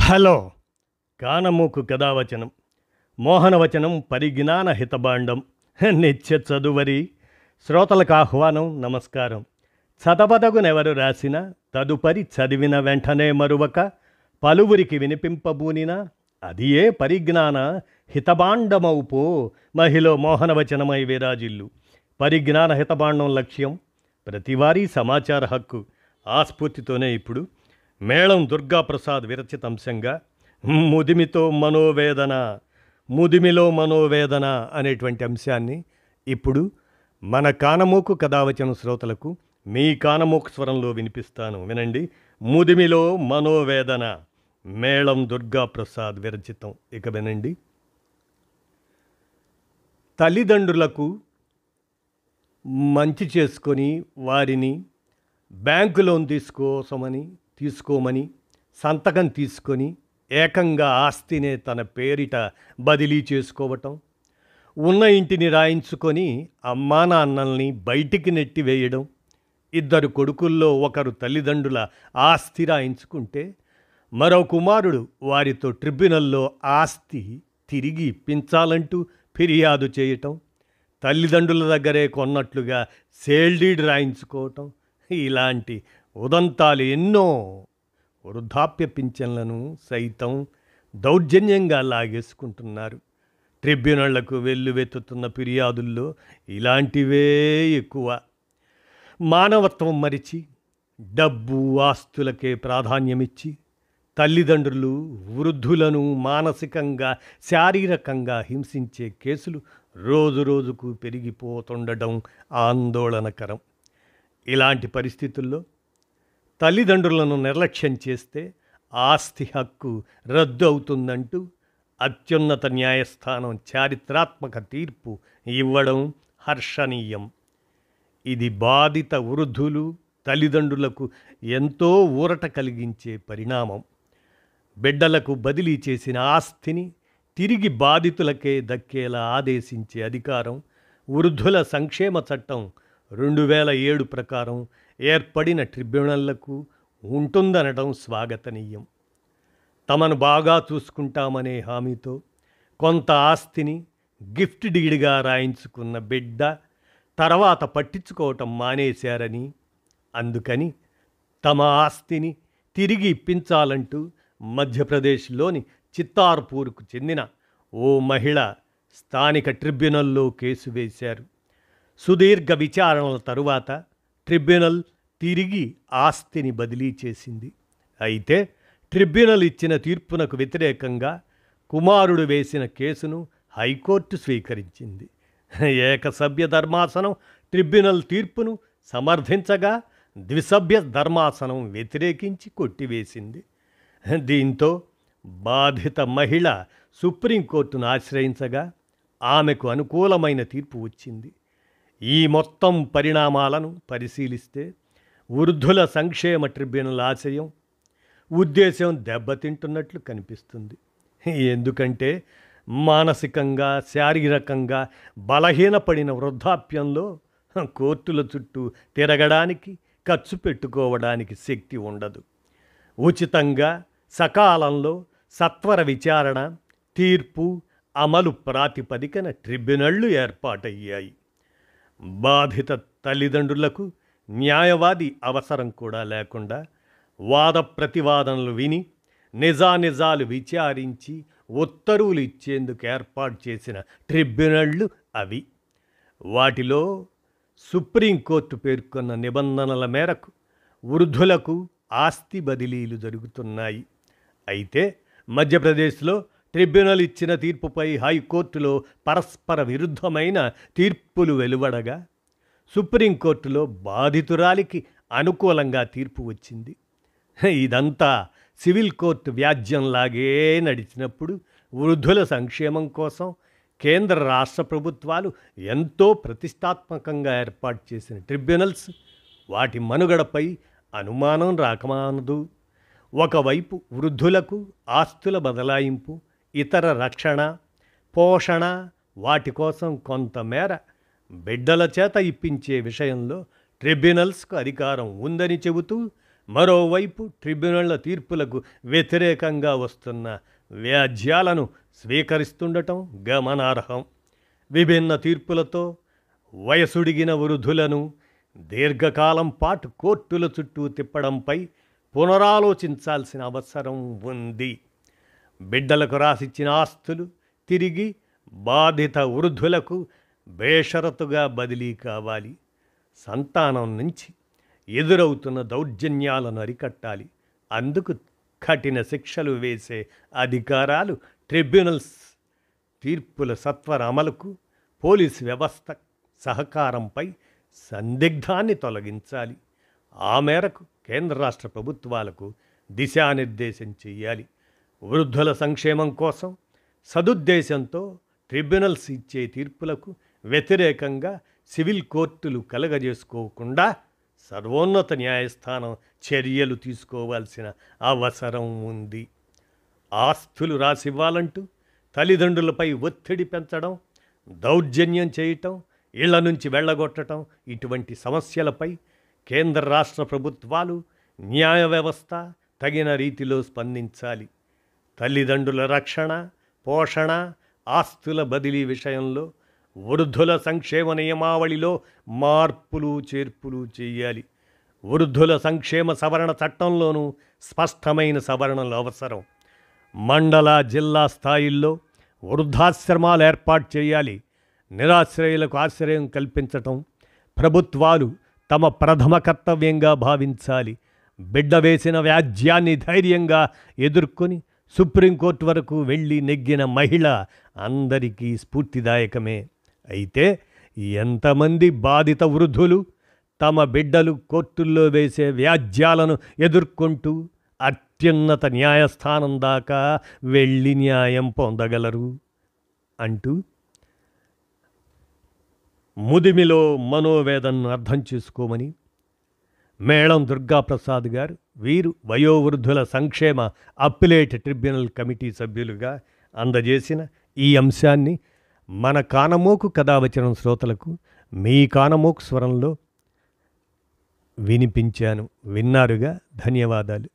Hello కానమూకు కథావచనం మోహనవచనం పరిజ్ఞాన హితబాండం నిత్య చదువరి శ్రోతలకు ఆహ్వానం నమస్కారం. చదవదగునెవరు రాసిన తదుపరి చదివిన వెంటనే మరువక పలువురికి వినిపింపబూనిన అది ఏ పరిజ్ఞాన హితబాండమౌపో మహిళ మోహనవచనమై విరాజిల్లు. పరిజ్ఞాన హితబాండం లక్ష్యం ప్రతివారీ సమాచార హక్కు. ఆ స్ఫూర్తితోనే ఇప్పుడు మేళం దుర్గాప్రసాద్ విరచిత అంశంగా ముదిమిలో మనోవేదన అనేటువంటి అంశాన్ని ఇప్పుడు మన కానమూకు కథావచన శ్రోతలకు మీ కానమూకు స్వరంలో వినిపిస్తాను, వినండి. ముదిమిలో మనోవేదన, మేళం దుర్గాప్రసాద్ విరచితం. ఇక వినండి. తల్లిదండ్రులకు మంచి చేసుకొని వారిని బ్యాంకు లోన్ తీసుకోమని సంతకం తీసుకొని ఏకంగా ఆస్తినే తన పేరిట బదిలీ చేసుకోవటం, ఉన్న ఇంటిని రాయించుకొని అమ్మా నాన్నల్ని బయటికి నెట్టివేయడం, ఇద్దరు కొడుకుల్లో ఒకరు తల్లిదండ్రుల ఆస్తి రాయించుకుంటే మరో కుమారుడు వారితో ట్రిబ్యునల్లో ఆస్తి తిరిగి ఇప్పించాలంటూ ఫిర్యాదు చేయటం, తల్లిదండ్రుల దగ్గరే కొన్నట్లుగా సేల్డీడ్ రాయించుకోవటం, ఇలాంటి ఉదంతాలు ఎన్నో. వృద్ధాప్య పింఛన్లను సైతం దౌర్జన్యంగా లాగేసుకుంటున్నారు. ట్రిబ్యునళ్లకు వెల్లువెత్తుతున్న ఫిర్యాదుల్లో ఇలాంటివే ఎక్కువ. మానవత్వం మరిచి డబ్బు ఆస్తులకే ప్రాధాన్యమిచ్చి తల్లిదండ్రులు వృద్ధులను మానసికంగా శారీరకంగా హింసించే కేసులు రోజురోజుకు పెరిగిపోతుండడం ఆందోళనకరం. ఇలాంటి పరిస్థితుల్లో తల్లిదండ్రులను నిర్లక్ష్యం చేస్తే ఆస్తి హక్కు రద్దు అవుతుందంటూ అత్యున్నత న్యాయస్థానం చారిత్రాత్మక తీర్పు ఇవ్వడం హర్షణీయం. ఇది బాధిత వృద్ధులు తల్లిదండ్రులకు ఎంతో ఊరట కలిగించే పరిణామం. బిడ్డలకు బదిలీ చేసిన ఆస్తిని తిరిగి బాధితులకే దక్కేలా ఆదేశించే అధికారం వృద్ధుల సంక్షేమ చట్టం 2007 ప్రకారం ఏర్పడిన ట్రిబ్యునళ్లకు ఉంటుందనడం స్వాగతనీయం. తమను బాగా చూసుకుంటామనే హామీతో కొంత ఆస్తిని గిఫ్ట్ డీడ్గా రాయించుకున్న బిడ్డ తర్వాత పట్టించుకోవటం మానేశారని, అందుకని తమ ఆస్తిని తిరిగి ఇప్పించాలంటూ మధ్యప్రదేశ్లోని చిత్తార్పూర్కు చెందిన ఓ మహిళ స్థానిక ట్రిబ్యునల్లో కేసు వేశారు. సుదీర్ఘ విచారణల తరువాత ట్రిబ్యునల్ తిరిగి ఆస్తిని బదిలీ చేసింది. అయితే ట్రిబ్యునల్ ఇచ్చిన తీర్పునకు వ్యతిరేకంగా కుమారుడు వేసిన కేసును హైకోర్టు స్వీకరించింది. ఏకసభ్య ధర్మాసనం ట్రిబ్యునల్ తీర్పును సమర్థించగా ద్విసభ్య ధర్మాసనం వ్యతిరేకించి కొట్టివేసింది. దీంతో బాధిత మహిళ సుప్రీంకోర్టును ఆశ్రయించగా ఆమెకు అనుకూలమైన తీర్పు వచ్చింది. ఈ మొత్తం పరిణామాలను పరిశీలిస్తే వృద్ధుల సంక్షేమ ట్రిబ్యునల్ ఆశయం, ఉద్దేశం దెబ్బతింటున్నట్లు కనిపిస్తుంది. ఎందుకంటే మానసికంగా శారీరకంగా బలహీనపడిన వృద్ధాప్యంలో కోర్టుల చుట్టూ తిరగడానికి ఖర్చు పెట్టుకోవడానికి శక్తి ఉండదు. ఉచితంగా సకాలంలో సత్వర విచారణ, తీర్పు అమలు ప్రాతిపదికన ట్రిబ్యునళ్లు ఏర్పాటయ్యాయి. బాధిత తల్లిదండ్రులకు న్యాయవాది అవసరం కూడా లేకుండా వాద ప్రతివాదనలు విని నిజానిజాలు విచారించి ఉత్తర్వులు ఇచ్చేందుకు ఏర్పాటు చేసిన ట్రిబ్యునళ్లు అవి. వాటిలో సుప్రీంకోర్టు పేర్కొన్న నిబంధనల మేరకు వృద్ధులకు ఆస్తి బదిలీలు జరుగుతున్నాయి. అయితే మధ్యప్రదేశ్లో ట్రిబ్యునల్ ఇచ్చిన తీర్పుపై హైకోర్టులో పరస్పర విరుద్ధమైన తీర్పులు వెలువడగా సుప్రీంకోర్టులో బాధితురాలికి అనుకూలంగా తీర్పు వచ్చింది. ఇదంతా సివిల్ కోర్టు వ్యాజ్యంలాగే నడిచినప్పుడు వృద్ధుల సంక్షేమం కోసం కేంద్ర రాష్ట్ర ప్రభుత్వాలు ఎంతో ప్రతిష్టాత్మకంగా ఏర్పాటు చేసిన ట్రిబ్యునల్స్ వాటి మనుగడపై అనుమానం రాకమానదు. ఒకవైపు వృద్ధులకు ఆస్తుల బదలాయింపు, ఇతర రక్షణ, పోషణ, వాటి కోసం కొంతమేర బిడ్డల చేత ఇప్పించే విషయంలో ట్రిబ్యునల్స్కు అధికారం ఉందని చెబుతూ మరోవైపు ట్రిబ్యునళ్ల తీర్పులకు వ్యతిరేకంగా వస్తున్న వ్యాజ్యాలను స్వీకరిస్తుండటం గమనార్హం. విభిన్న తీర్పులతో వయసుడిగిన వృద్ధులను దీర్ఘకాలం పాటు కోర్టుల చుట్టూ తిప్పడంపై పునరాలోచించాల్సిన అవసరం ఉంది. బిడ్డలకు రాసిచ్చిన ఆస్తులు తిరిగి బాధిత వృద్ధులకు బేషరతుగా బదిలీ కావాలి. సంతానం నుంచి ఎదురవుతున్న దౌర్జన్యాలను అరికట్టాలి. అందుకు కఠిన శిక్షలు వేసే అధికారాలు ట్రిబ్యునల్స్ తీర్పుల సత్వర అమలుకు పోలీసు వ్యవస్థ సహకారంపై సందిగ్ధాన్ని తొలగించాలి. ఆ మేరకు కేంద్ర రాష్ట్ర ప్రభుత్వాలకు దిశానిర్దేశం చేయాలి. వృద్ధుల సంక్షేమం కోసం సదుద్దేశంతో ట్రిబ్యునల్స్ ఇచ్చే తీర్పులకు వ్యతిరేకంగా సివిల్ కోర్టులు కలగజేసుకోకుండా సర్వోన్నత న్యాయస్థానం చర్యలు తీసుకోవాల్సిన అవసరం ఉంది. ఆస్తులు రాసివ్వాలంటూ తల్లిదండ్రులపై ఒత్తిడి పెంచడం, దౌర్జన్యం చేయటం, ఇళ్ల నుంచి వెళ్ళగొట్టడం ఇటువంటి సమస్యలపై కేంద్ర రాష్ట్ర ప్రభుత్వాలు, న్యాయ వ్యవస్థ తగిన రీతిలో స్పందించాలి. తల్లిదండ్రుల రక్షణ, పోషణ, ఆస్తుల బదిలీ విషయంలో వృద్ధుల సంక్షేమ నియమావళిలో మార్పులు చేర్పులు చేయాలి. వృద్ధుల సంక్షేమ సవరణ చట్టంలోనూ స్పష్టమైన సవరణలు అవసరం. మండల, జిల్లా స్థాయిల్లో వృద్ధాశ్రమాలు ఏర్పాటు చేయాలి. నిరాశ్రయులకు ఆశ్రయం కల్పించటం ప్రభుత్వాలు తమ ప్రథమ కర్తవ్యంగా భావించాలి. బిడ్డ వేసిన వ్యాజ్యాన్ని ధైర్యంగా ఎదుర్కొని సుప్రీంకోర్టు వరకు వెళ్ళి నెగ్గిన మహిళ అందరికీ స్ఫూర్తిదాయకమే. అయితే ఎంతమంది బాధిత వృద్ధులు తమ బిడ్డలు కోర్టుల్లో వేసే వ్యాజ్యాలను ఎదుర్కొంటూ అత్యున్నత న్యాయస్థానం దాకా వెళ్ళి న్యాయం పొందగలరు అంటూ ముదిమిలో మనోవేదనను అర్థం చేసుకోమని మేళం దుర్గాప్రసాద్ గారు, వీరు వయోవృద్ధుల సంక్షేమ అప్పిలేట్ ట్రిబ్యునల్ కమిటీ సభ్యులుగా అందజేసిన ఈ అంశాన్ని మన కానమోకు కథావచనం శ్రోతలకు మీ కానమోకు స్వరంలో వినిపించాను. విన్నారుగా, ధన్యవాదాలు.